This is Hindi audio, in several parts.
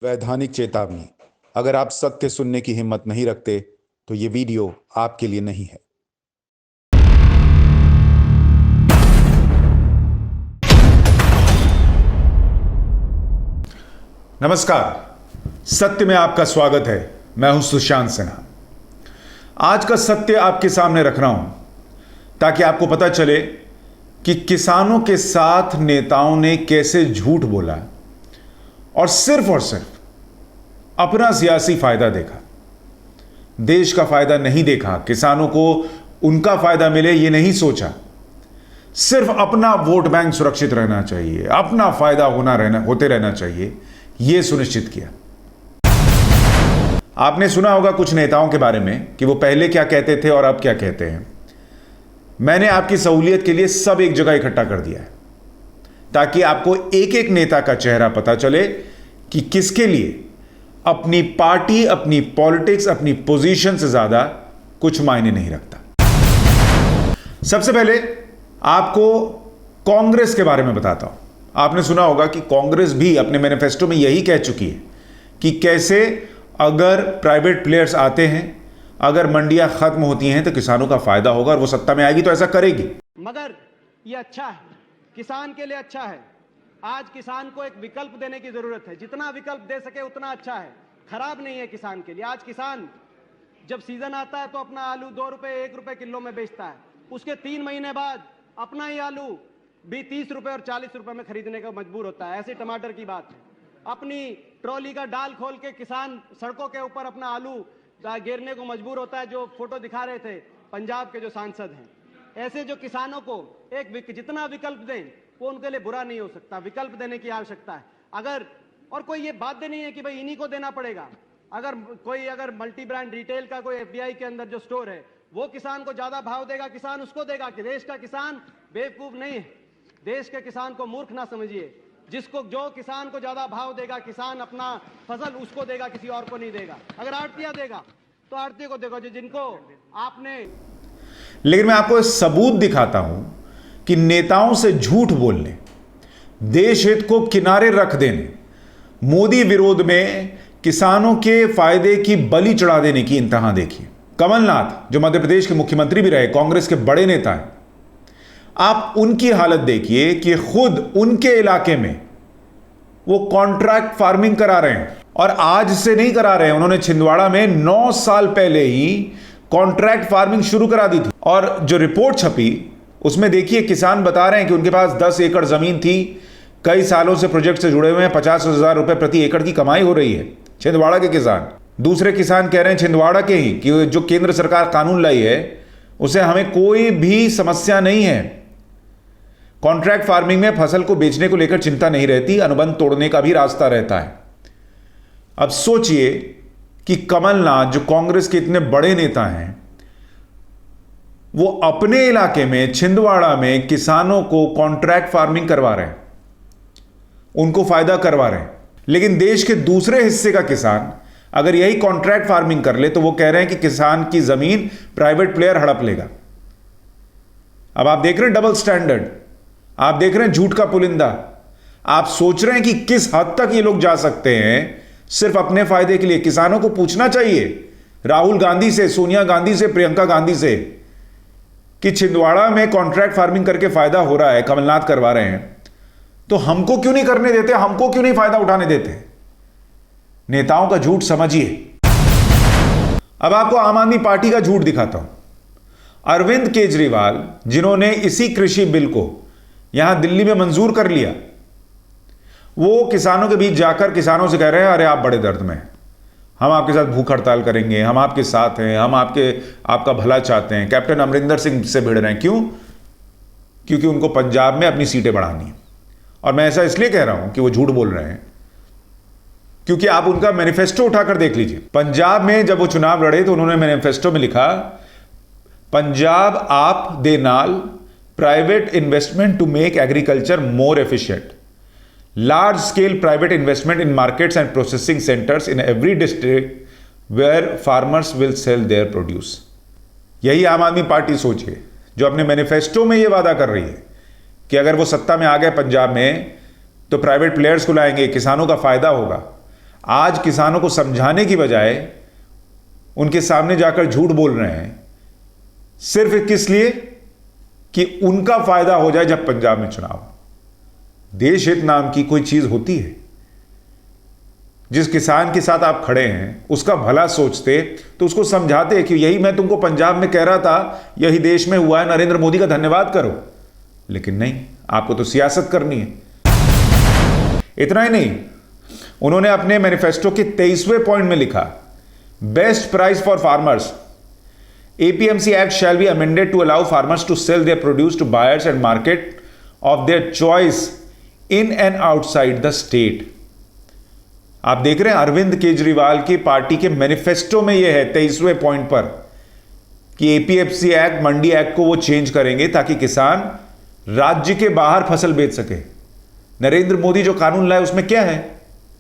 वैधानिक चेतावनी। अगर आप सत्य सुनने की हिम्मत नहीं रखते तो ये वीडियो आपके लिए नहीं है। नमस्कार, सत्य में आपका स्वागत है। मैं हूं सुशांत सिन्हा। आज का सत्य आपके सामने रख रहा हूं ताकि आपको पता चले कि किसानों के साथ नेताओं ने कैसे झूठ बोला और सिर्फ अपना सियासी फायदा देखा। देश का फायदा नहीं देखा, किसानों को उनका फायदा मिले ये नहीं सोचा। सिर्फ अपना वोट बैंक सुरक्षित रहना चाहिए, अपना फायदा होते रहना चाहिए, यह सुनिश्चित किया। आपने सुना होगा कुछ नेताओं के बारे में कि वो पहले क्या कहते थे और अब क्या कहते हैं। मैंने आपकी सहूलियत के लिए सब एक जगह इकट्ठा कर दिया है ताकि आपको एक एक नेता का चेहरा पता चले कि किसके लिए अपनी पार्टी, अपनी पॉलिटिक्स, अपनी पोजीशन से ज्यादा कुछ मायने नहीं रखता। सबसे पहले आपको कांग्रेस के बारे में बताता हूं। आपने सुना होगा कि कांग्रेस भी अपने मैनिफेस्टो में यही कह चुकी है कि कैसे अगर प्राइवेट प्लेयर्स आते हैं, अगर मंडियां खत्म होती हैं तो किसानों का फायदा होगा और वो सत्ता में आएगी तो ऐसा करेगी। मगर ये अच्छा है, किसान के लिए अच्छा है। आज किसान को एक विकल्प देने की जरूरत है। जितना विकल्प दे सके उतना अच्छा है, खराब नहीं है किसान के लिए। आज किसान जब सीजन आता है तो अपना आलू 2 रुपए 1 रुपए किलो में बेचता है। उसके 3 महीने बाद अपना ही आलू भी 30 रुपए और 40 रुपए में खरीदने का मजबूर होता है। ऐसे टमाटर की बात है। अपनी ट्रॉली का डाल खोल के किसान सड़कों के ऊपर अपना आलू गिरने को मजबूर होता है। जो फोटो दिखा रहे थे पंजाब के जो सांसद हैं, ऐसे जो किसानों को जितना विकल्प दें वो उनके लिए बुरा नहीं हो सकता। विकल्प देने की आवश्यकता है। और कोई ये बाध्य नहीं है कि भाई इन्हीं को देना पड़ेगा। अगर मल्टी ब्रांड रिटेल का कोई एफडीआई के अंदर जो स्टोर है वो किसान को ज्यादा भाव देगा, किसान उसको देगा। कि देश का किसान बेवकूफ नहीं है। देश के किसान को मूर्ख ना समझिए। जो किसान को ज्यादा भाव देगा, किसान अपना फसल उसको देगा, किसी और को नहीं देगा। अगर आड़तिया देगा तो आड़ती को देगा जिनको आपने। लेकिन मैं आपको सबूत दिखाता हूं कि नेताओं से झूठ बोलने, देश हित को किनारे रख देने, मोदी विरोध में किसानों के फायदे की बलि चढ़ा देने की इंतहा देखिए। कमलनाथ जो मध्य प्रदेश के मुख्यमंत्री भी रहे, कांग्रेस के बड़े नेता हैं, आप उनकी हालत देखिए कि खुद उनके इलाके में वो कॉन्ट्रैक्ट फार्मिंग करा रहे हैं। और आज से नहीं करा रहे हैं, उन्होंने छिंदवाड़ा में 9 साल पहले ही कॉन्ट्रैक्ट फार्मिंग शुरू करा दी थी। और जो रिपोर्ट छपी उसमें देखिए किसान बता रहे हैं कि उनके पास 10 एकड़ जमीन थी, कई सालों से प्रोजेक्ट से जुड़े हुए हैं, 50,000 रुपए प्रति एकड़ की कमाई हो रही है। छिंदवाड़ा के किसान। दूसरे किसान कह रहे हैं छिंदवाड़ा के ही कि जो केंद्र सरकार कानून लाई है उसे हमें कोई भी समस्या नहीं है। कॉन्ट्रैक्ट फार्मिंग में फसल को बेचने को लेकर चिंता नहीं रहती, अनुबंध तोड़ने का भी रास्ता रहता है। अब सोचिए कि कमलनाथ जो कांग्रेस के इतने बड़े नेता हैं, वो अपने इलाके में छिंदवाड़ा में किसानों को कॉन्ट्रैक्ट फार्मिंग करवा रहे हैं, उनको फायदा करवा रहे हैं। लेकिन देश के दूसरे हिस्से का किसान अगर यही कॉन्ट्रैक्ट फार्मिंग कर ले तो वो कह रहे हैं कि किसान की जमीन प्राइवेट प्लेयर हड़प लेगा। अब आप देख रहे हैं डबल स्टैंडर्ड, आप देख रहे हैं झूठ का पुलिंदा। आप सोच रहे हैं कि किस हद तक ये लोग जा सकते हैं सिर्फ अपने फायदे के लिए। किसानों को पूछना चाहिए राहुल गांधी से, सोनिया गांधी से, प्रियंका गांधी से कि छिंदवाड़ा में कॉन्ट्रैक्ट फार्मिंग करके फायदा हो रहा है, कमलनाथ करवा रहे हैं, तो हमको क्यों नहीं करने देते, हमको क्यों नहीं फायदा उठाने देते। नेताओं का झूठ समझिए। अब आपको आम आदमी पार्टी का झूठ दिखाता हूं। अरविंद केजरीवाल जिन्होंने इसी कृषि बिल को यहां दिल्ली में मंजूर कर लिया, वो किसानों के बीच जाकर किसानों से कह रहे हैं अरे आप बड़े दर्द में, हम आपके साथ भूख हड़ताल करेंगे, हम आपके साथ हैं, हम आपका भला चाहते हैं। कैप्टन अमरिंदर सिंह से भिड़ रहे हैं। क्यों? क्योंकि उनको पंजाब में अपनी सीटें बढ़ानी है। और मैं ऐसा इसलिए कह रहा हूं कि वो झूठ बोल रहे हैं क्योंकि आप उनका मैनिफेस्टो उठाकर देख लीजिए। पंजाब में जब वो चुनाव लड़े तो उन्होंने मैनिफेस्टो में लिखा, पंजाब आप दे नाल private investment to make agriculture more efficient, large scale private investment in markets and processing centres in every district where farmers will sell their produce. यही आम आदमी पार्टी सोच है जो अपने मैनिफेस्टो में यह वादा कर रही है कि अगर वो सत्ता में आ गए पंजाब में तो प्राइवेट प्लेयर्स को लाएंगे, किसानों का फायदा होगा। आज किसानों को समझाने की बजाय उनके सामने जाकर झूठ बोल रहे हैं, सिर्फ किस लिए कि उनका फायदा हो जाए जब पंजाब में चुनाव। देश हित नाम की कोई चीज होती है? जिस किसान के साथ आप खड़े हैं उसका भला सोचते तो उसको समझाते कि यही मैं तुमको पंजाब में कह रहा था, यही देश में हुआ है, नरेंद्र मोदी का धन्यवाद करो। लेकिन नहीं, आपको तो सियासत करनी है। इतना ही नहीं, उन्होंने अपने मैनिफेस्टो के 23वें पॉइंट में लिखा, best price for farmers, APMC Act shall be amended to allow farmers to sell their produce to buyers and market of their choice in and outside the state। आप देख रहे हैं अरविंद केजरीवाल की पार्टी के मैनिफेस्टो में यह है 23वें पॉइंट पर कि APMC एक्ट, मंडी एक्ट को वो चेंज करेंगे ताकि किसान राज्य के बाहर फसल बेच सके। नरेंद्र मोदी जो कानून लाए उसमें क्या है?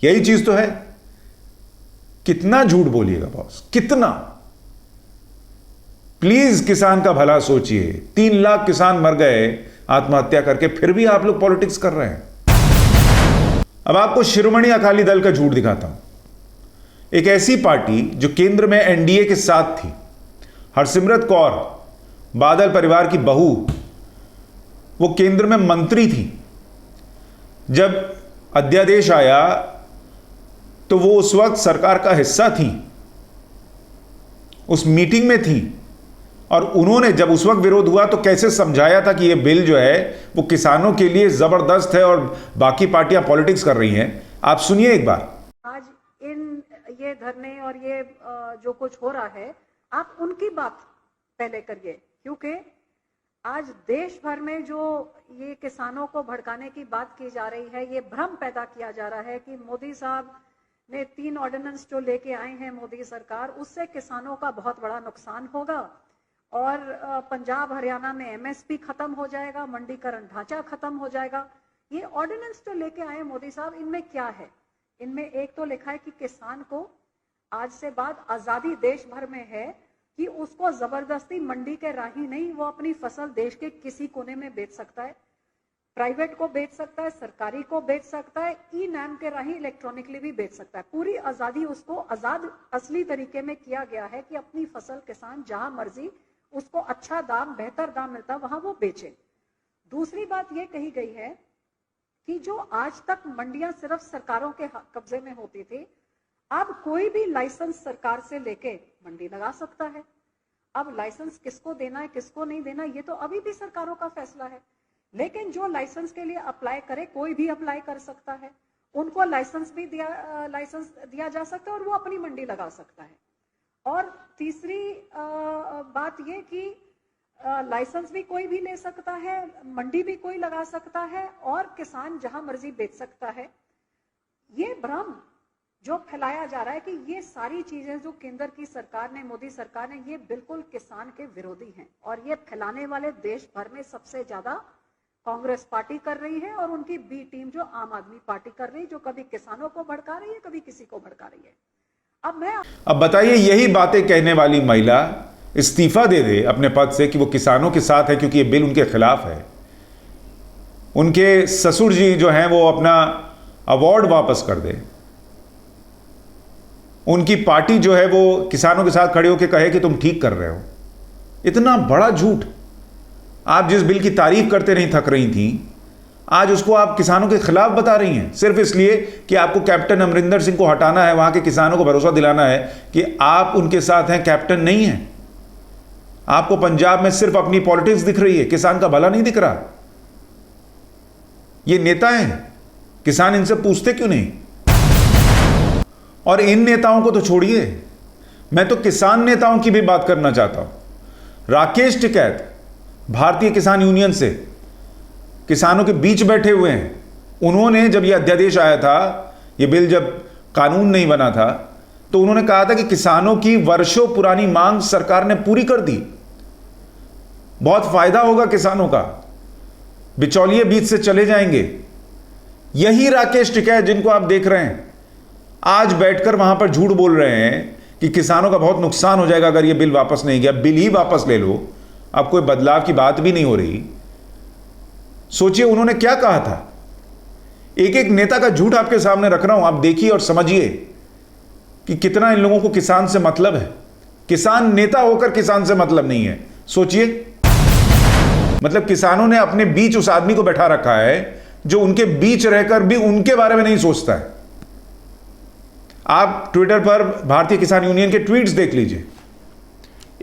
यही चीज तो है। कितना झूठ बोलिएगा बॉस, कितना? प्लीज किसान का भला सोचिए। 3 लाख किसान मर गए आत्महत्या करके, फिर भी आप लोग पॉलिटिक्स कर रहे हैं। अब आपको शिरोमणि अकाली दल का झूठ दिखाता हूं। एक ऐसी पार्टी जो केंद्र में NDA के साथ थी, हरसिमरत कौर बादल परिवार की बहू, वो केंद्र में मंत्री थी। जब अध्यादेश आया तो वो उस वक्त सरकार का हिस्सा थी, उस मीटिंग में थी, और उन्होंने जब उस वक्त विरोध हुआ तो कैसे समझाया था कि ये बिल जो है वो किसानों के लिए जबरदस्त है और बाकी पार्टियां पॉलिटिक्स कर रही हैं। आप सुनिए एक बार। आज ये धरने और ये जो कुछ हो रहा है, आप उनकी बात पहले करिए, क्योंकि आज देश भर में जो ये किसानों को भड़काने की बात की जा रही है, ये भ्रम पैदा किया जा रहा है कि मोदी साहब ने 3 ऑर्डिनेंस जो लेके आए हैं मोदी सरकार, उससे किसानों का बहुत बड़ा नुकसान होगा और पंजाब हरियाणा में MSP खत्म हो जाएगा, मंडीकरण ढांचा खत्म हो जाएगा। ये ऑर्डिनेंस जो लेके आए मोदी साहब, इनमें क्या है? इनमें एक तो लिखा है कि किसान को आज से बाद आजादी देश भर में है कि उसको जबरदस्ती मंडी के राही नहीं, वो अपनी फसल देश के किसी कोने में बेच सकता है, प्राइवेट को बेच सकता है, सरकारी को बेच सकता है, ई-नाम के राही इलेक्ट्रॉनिकली भी बेच सकता है। पूरी आजादी उसको आजाद असली तरीके में किया गया है कि अपनी फसल किसान जहां मर्जी उसको अच्छा दाम, बेहतर दाम मिलता वहां वो बेचे। दूसरी बात ये कही गई है कि जो आज तक मंडियां सिर्फ सरकारों के कब्जे में होती थी, अब कोई भी लाइसेंस सरकार से लेके मंडी लगा सकता है। अब लाइसेंस किसको देना है, किसको नहीं देना, ये तो अभी भी सरकारों का फैसला है। लेकिन जो लाइसेंस के लिए अप्लाई करे, कोई भी अप्लाई कर सकता है, उनको लाइसेंस दिया जा सकता है और वो अपनी मंडी लगा सकता है। और तीसरी बात ये कि लाइसेंस भी कोई भी ले सकता है, मंडी भी कोई लगा सकता है और किसान जहां मर्जी बेच सकता है। ये भ्रम जो फैलाया जा रहा है कि ये सारी चीजें जो केंद्र की सरकार ने, मोदी सरकार ने, ये बिल्कुल किसान के विरोधी हैं और ये फैलाने वाले देश भर में सबसे ज्यादा कांग्रेस पार्टी कर रही है और उनकी बी टीम जो आम आदमी पार्टी कर रही है, जो कभी किसानों को भड़का रही है, कभी किसी को भड़का रही है। अब बताइए, यही बातें कहने वाली महिला इस्तीफा दे दे अपने पद से कि वो किसानों के साथ है क्योंकि ये बिल उनके खिलाफ है। उनके ससुर जी जो हैं वो अपना अवार्ड वापस कर दे। उनकी पार्टी जो है वो किसानों के साथ खड़े होकर कहे कि तुम ठीक कर रहे हो। इतना बड़ा झूठ। आप जिस बिल की तारीफ करते नहीं थक रही थी, आज उसको आप किसानों के खिलाफ बता रही हैं, सिर्फ इसलिए कि आपको कैप्टन अमरिंदर सिंह को हटाना है, वहां के किसानों को भरोसा दिलाना है कि आप उनके साथ हैं, कैप्टन नहीं हैं। आपको पंजाब में सिर्फ अपनी पॉलिटिक्स दिख रही है, किसान का भला नहीं दिख रहा। ये नेता हैं, किसान इनसे पूछते क्यों नहीं? और इन नेताओं को तो छोड़िए, मैं तो किसान नेताओं की भी बात करना चाहता हूं। राकेश टिकैत भारतीय किसान यूनियन से किसानों के बीच बैठे हुए हैं। उन्होंने जब यह अध्यादेश आया था, यह बिल जब कानून नहीं बना था, तो उन्होंने कहा था कि किसानों की वर्षों पुरानी मांग सरकार ने पूरी कर दी, बहुत फायदा होगा किसानों का, बिचौलिए बीच से चले जाएंगे। यही राकेश टिकैत जिनको आप देख रहे हैं आज बैठकर वहां पर झूठ बोल रहे हैं कि किसानों का बहुत नुकसान हो जाएगा अगर यह बिल वापस नहीं गया। बिल ही वापस ले लो, अब कोई बदलाव की बात भी नहीं हो रही। सोचिए उन्होंने क्या कहा था। एक एक नेता का झूठ आपके सामने रख रहा हूं, आप देखिए और समझिए। कि कितना इन लोगों को किसान से मतलब है। किसान नेता होकर किसान से मतलब नहीं है, सोचिए। मतलब किसानों ने अपने बीच उस आदमी को बैठा रखा है जो उनके बीच रहकर भी उनके बारे में नहीं सोचता है। आप ट्विटर पर भारतीय किसान यूनियन के ट्वीट्स देख लीजिए।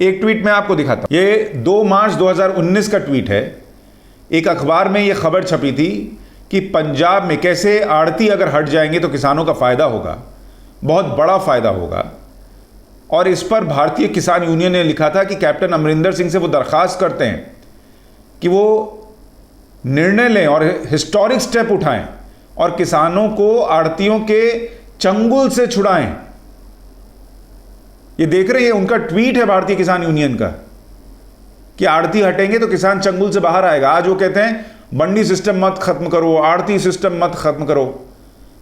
एक ट्वीट मैं आपको दिखाता हूं, ये 2 मार्च 2019 का ट्वीट है। एक अखबार में यह खबर छपी थी कि पंजाब में कैसे आड़ती अगर हट जाएंगे तो किसानों का फायदा होगा, बहुत बड़ा फायदा होगा। और इस पर भारतीय किसान यूनियन ने लिखा था कि कैप्टन अमरिंदर सिंह से वो दरखास्त करते हैं कि वो निर्णय लें और हिस्टोरिक स्टेप उठाएं और किसानों को आड़तियों के चंगुल से छुड़ाएं। ये देख रहे हैं, उनका ट्वीट है भारतीय किसान यूनियन का कि आड़ती हटेंगे तो किसान चंगुल से बाहर आएगा। आज वो कहते हैं मंडी सिस्टम मत खत्म करो, आड़ती सिस्टम मत खत्म करो,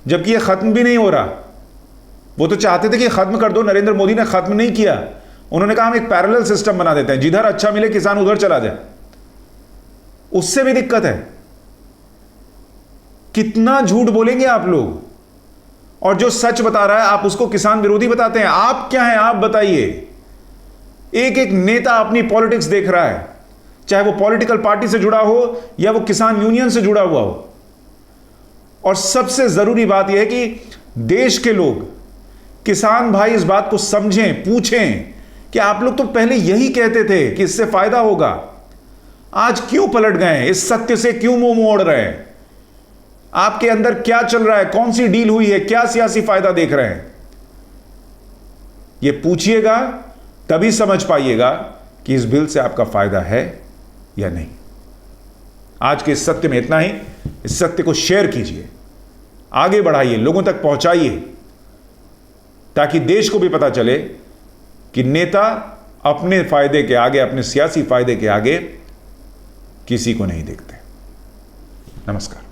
जबकि ये खत्म भी नहीं हो रहा। वो तो चाहते थे कि खत्म कर दो, नरेंद्र मोदी ने खत्म नहीं किया। उन्होंने कहा हम एक पैरेलल सिस्टम बना देते हैं, जिधर अच्छा मिले किसान उधर चला जाए। उससे भी दिक्कत है। कितना झूठ बोलेंगे आप लोग, और जो सच बता रहा है आप उसको किसान विरोधी बताते हैं। आप क्या हैं, आप बताइए। एक एक नेता अपनी पॉलिटिक्स देख रहा है, चाहे वो पॉलिटिकल पार्टी से जुड़ा हो या वो किसान यूनियन से जुड़ा हुआ हो। और सबसे जरूरी बात यह है कि देश के लोग, किसान भाई इस बात को समझें, पूछें कि आप लोग तो पहले यही कहते थे कि इससे फायदा होगा, आज क्यों पलट गए, इस सत्य से क्यों मुंह मोड़ रहे हैं, आपके अंदर क्या चल रहा है, कौन सी डील हुई है, क्या सियासी फायदा देख रहे हैं। यह पूछिएगा तभी समझ पाइएगा कि इस बिल से आपका फायदा है या नहीं। आज के इस सत्य में इतना ही। इस सत्य को शेयर कीजिए, आगे बढ़ाइए, लोगों तक पहुंचाइए, ताकि देश को भी पता चले कि नेता अपने फायदे के आगे, अपने सियासी फायदे के आगे किसी को नहीं देखते। नमस्कार।